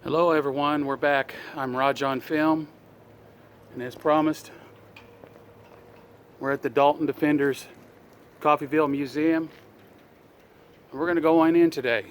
Hello everyone, we're back. I'm Raj on film, and as promised, we're at the Dalton Defenders Coffeyville Museum. And we're going to go on in today.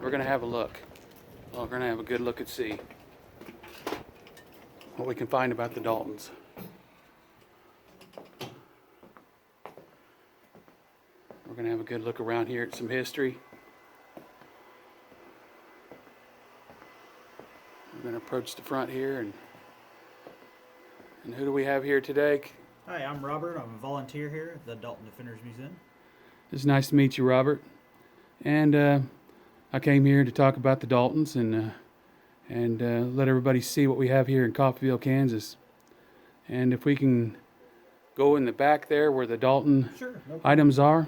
We're going to have a look. We're going to have a good look and see what we can find about the Daltons. We're going to have a good look around here at some history. We're going to approach the front here, and who do we have here today? Hi, I'm Robert. I'm a volunteer here at the Dalton Defenders Museum. It's nice to meet you, Robert. And I came here to talk about the Daltons and let everybody see what we have here in Coffeyville, Kansas. And if we can go in the back there where the Dalton items are.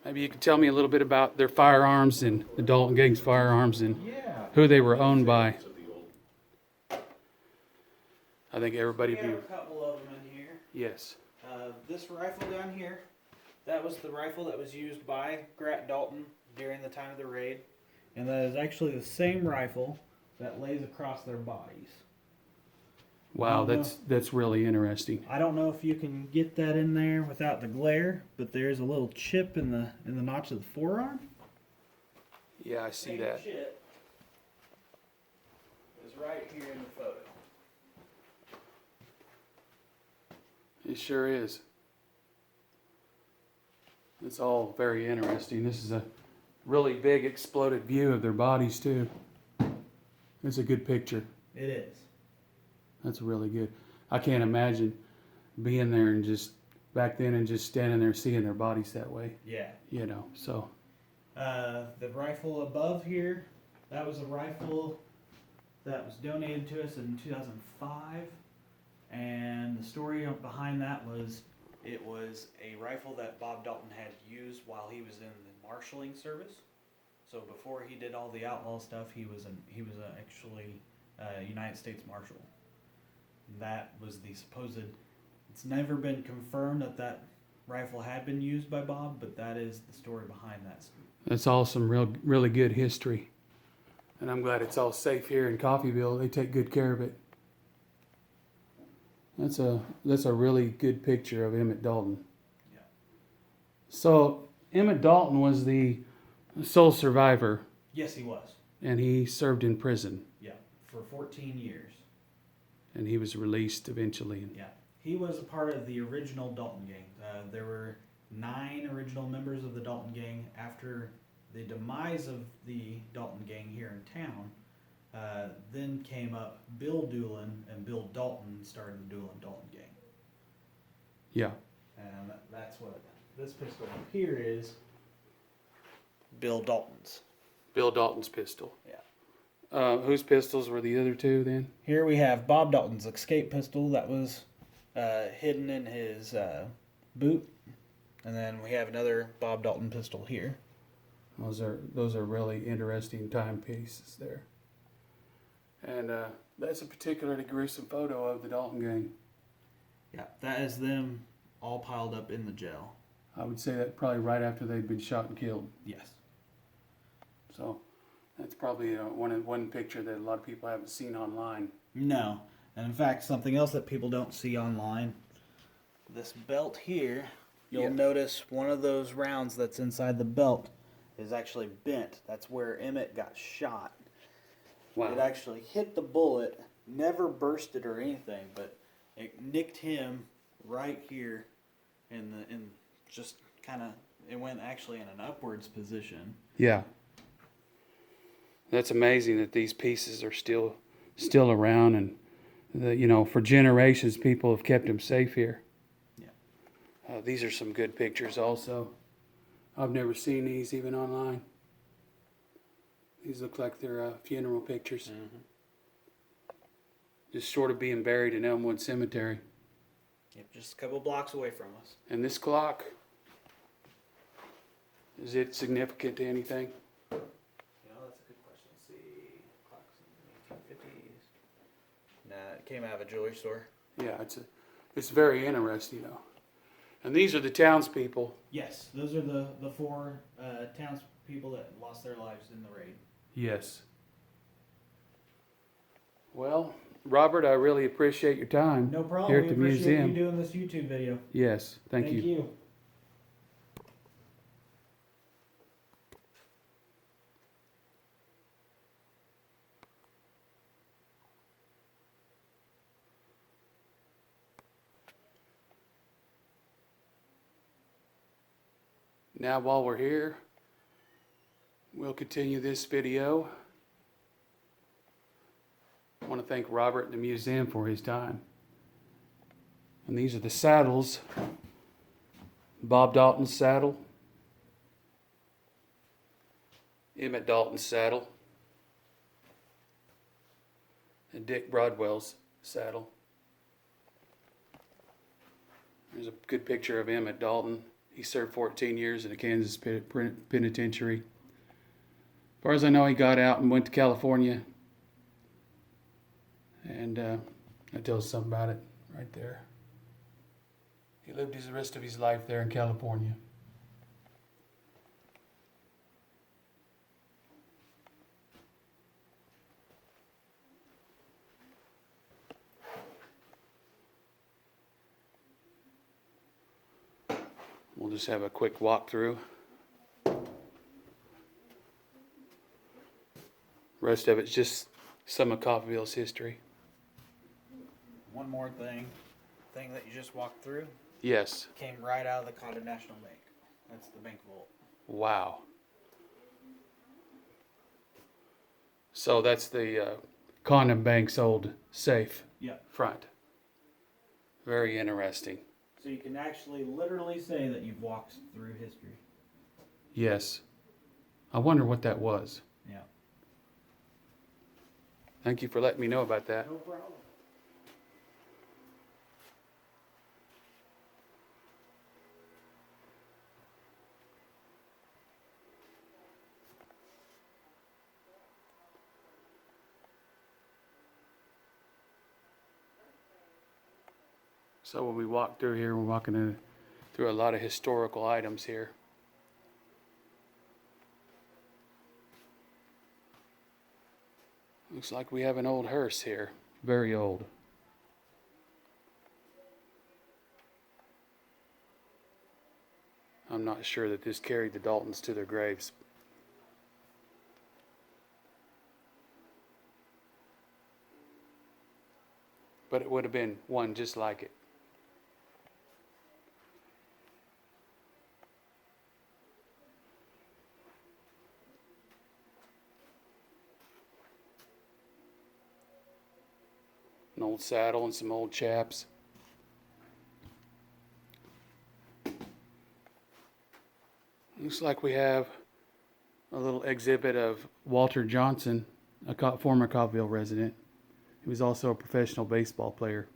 Maybe you could tell me a little bit about their firearms and the Dalton gang's firearms and who they were owned by. I think everybody We have a couple of them in here. Yes. This rifle down here, that was the rifle that was used by Grat Dalton during the time of the raid. And that is actually the same rifle that lays across their bodies. Wow, that's really interesting. I don't know if you can get that in there without the glare, but there's a little chip in the notch of the forearm. Yeah, I see Same that. chip is right here in the photo. It sure is. It's all very interesting. This is a really big exploded view of their bodies too. It's a good picture. It is. That's really good. I can't imagine being there and just back then and just standing there seeing their bodies that way. Yeah. You know, so. The rifle above here, that was a rifle that was donated to us in 2005. And the story behind that was it was a rifle that Bob Dalton had used while he was in the marshaling service. So before he did all the outlaw stuff, he was actually a United States Marshal. That was the supposed. It's never been confirmed that rifle had been used by Bob, but that is the story behind that. That's all some really good history. And I'm glad it's all safe here in Coffeyville. They take good care of it. That's a really good picture of Emmett Dalton. Yeah. So Emmett Dalton was the sole survivor. Yes, he was. And he served in prison. Yeah, for 14 years. And he was released eventually. Yeah, he was a part of the original Dalton gang. There were 9 original members of the Dalton gang. After the demise of the Dalton gang here in town, then came up Bill Doolin and Bill Dalton started the Doolin-Dalton gang. Yeah. And that's what this pistol up here is. Bill Dalton's. Bill Dalton's pistol. Yeah. Whose pistols were the other two then? Here we have Bob Dalton's escape pistol that was hidden in his boot. And then we have another Bob Dalton pistol here. Those are really interesting timepieces there. And that's a particularly gruesome photo of the Dalton gang. Yeah, that is them all piled up in the jail. I would say that probably right after they'd been shot and killed. Yes. So that's probably one picture that a lot of people haven't seen online. No. And in fact, something else that people don't see online, this belt here, you'll notice one of those rounds that's inside the belt is actually bent. That's where Emmett got shot. Wow. It actually hit the bullet, never bursted or anything, but it nicked him right here in just kind of, it went actually in an upwards position. Yeah. That's amazing that these pieces are still around, and for generations people have kept them safe here. Yeah. These are some good pictures also. I've never seen these even online. These look like they're funeral pictures. Mm-hmm. Just sort of being buried in Elmwood Cemetery. Yep, just a couple blocks away from us. And this clock, is it significant to anything? Yeah, that's a good question. Let's see. Clock's in the 1850s. Nah, it came out of a jewelry store. Yeah, it's very interesting though. And these are the townspeople. Yes, those are the 4 townspeople people that lost their lives in the raid. Yes. Well, Robert, I really appreciate your time No problem. here We at the appreciate museum. you doing this YouTube video. Yes, thank Thank you. you. Now, while we're here, we'll continue this video. I want to thank Robert and the museum for his time. And these are the saddles. Bob Dalton's saddle. Emmett Dalton's saddle. And Dick Broadwell's saddle. There's a good picture of Emmett Dalton. He served 14 years in a Kansas penitentiary. As far as I know, he got out and went to California. And that tells us something about it right there. He lived the rest of his life there in California. We'll just have a quick walkthrough. Rest of it's just some of Coffeyville's history. One more thing that you just walked through Yes. came right out of the Condon National Bank. That's the bank vault. Wow. So that's the Condon Bank's old safe Yep. front. Very interesting. So you can actually literally say that you've walked through history. Yes. I wonder what that was. Yeah. Thank you for letting me know about that. No problem. So when we walk through here, we're walking through a lot of historical items here. Looks like we have an old hearse here. Very old. I'm not sure that this carried the Daltons to their graves. But it would have been one just like it. An old saddle and some old chaps. Looks like we have a little exhibit of Walter Johnson, a former Coffeyville resident. He was also a professional baseball player.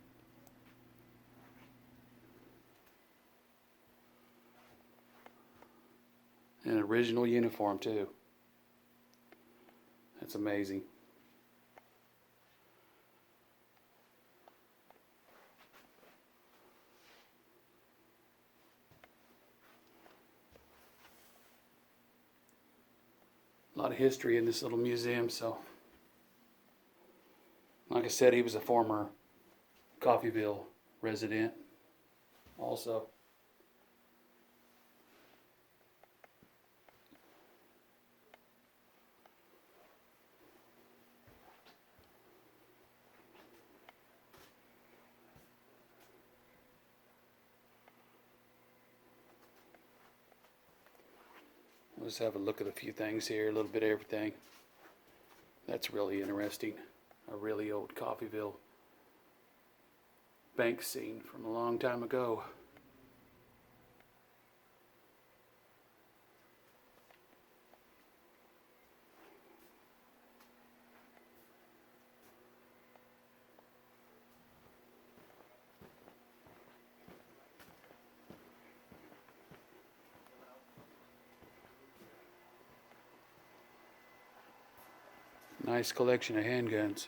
An original uniform too. That's amazing. A lot of history in this little museum, so like I said, he was a former Coffeyville resident also. Let's have a look at a few things here, a little bit of everything. That's really interesting. A really old Coffeyville bank scene from a long time ago. Nice collection of handguns.